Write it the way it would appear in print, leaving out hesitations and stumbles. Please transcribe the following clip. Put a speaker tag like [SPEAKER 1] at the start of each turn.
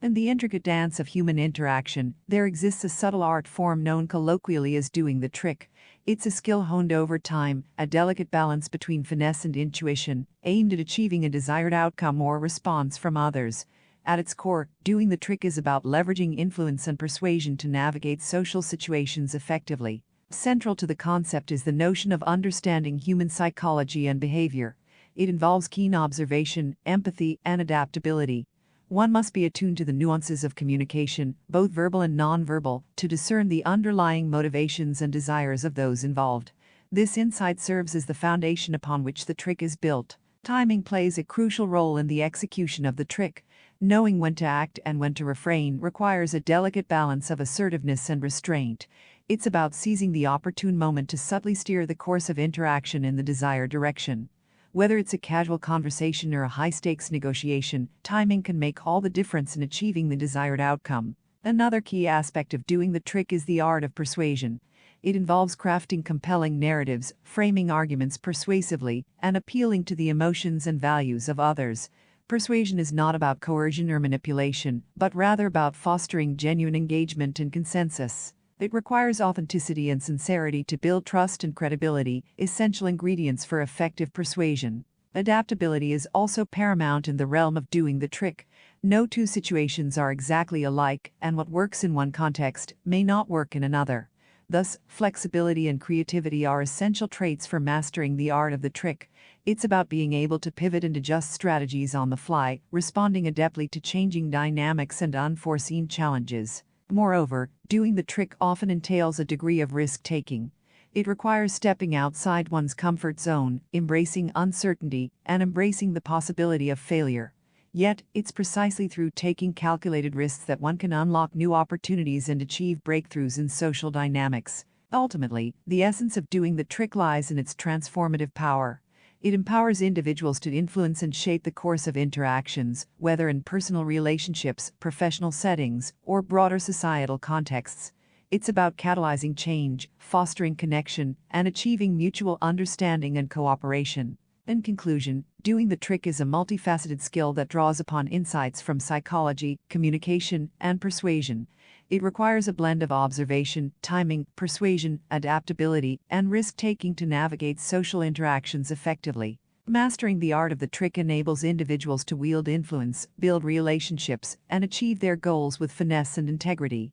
[SPEAKER 1] In the intricate dance of human interaction, there exists a subtle art form known colloquially as doing the trick. It's a skill honed over time, a delicate balance between finesse and intuition, aimed at achieving a desired outcome or response from others. At its core, doing the trick is about leveraging influence and persuasion to navigate social situations effectively. Central to the concept is the notion of understanding human psychology and behavior. It involves keen observation, empathy, and adaptability. One must be attuned to the nuances of communication, both verbal and nonverbal, to discern the underlying motivations and desires of those involved. This insight serves as the foundation upon which the trick is built. Timing plays a crucial role in the execution of the trick. Knowing when to act and when to refrain requires a delicate balance of assertiveness and restraint. It's about seizing the opportune moment to subtly steer the course of interaction in the desired direction. Whether it's a casual conversation or a high-stakes negotiation, timing can make all the difference in achieving the desired outcome. Another key aspect of doing the trick is the art of persuasion. It involves crafting compelling narratives, framing arguments persuasively, and appealing to the emotions and values of others. Persuasion is not about coercion or manipulation, but rather about fostering genuine engagement and consensus. It requires authenticity and sincerity to build trust and credibility, essential ingredients for effective persuasion. Adaptability is also paramount in the realm of doing the trick. No two situations are exactly alike, and what works in one context may not work in another. Thus, flexibility and creativity are essential traits for mastering the art of the trick. It's about being able to pivot and adjust strategies on the fly, responding adeptly to changing dynamics and unforeseen challenges. Moreover, doing the trick often entails a degree of risk-taking. It requires stepping outside one's comfort zone, embracing uncertainty, and embracing the possibility of failure. Yet, it's precisely through taking calculated risks that one can unlock new opportunities and achieve breakthroughs in social dynamics. Ultimately, the essence of doing the trick lies in its transformative power. It empowers individuals to influence and shape the course of interactions, whether in personal relationships, professional settings, or broader societal contexts. It's about catalyzing change, fostering connection, and achieving mutual understanding and cooperation. In conclusion, doing the trick is a multifaceted skill that draws upon insights from psychology, communication, and persuasion. It requires a blend of observation, timing, persuasion, adaptability, and risk-taking to navigate social interactions effectively. Mastering the art of the trick enables individuals to wield influence, build relationships, and achieve their goals with finesse and integrity.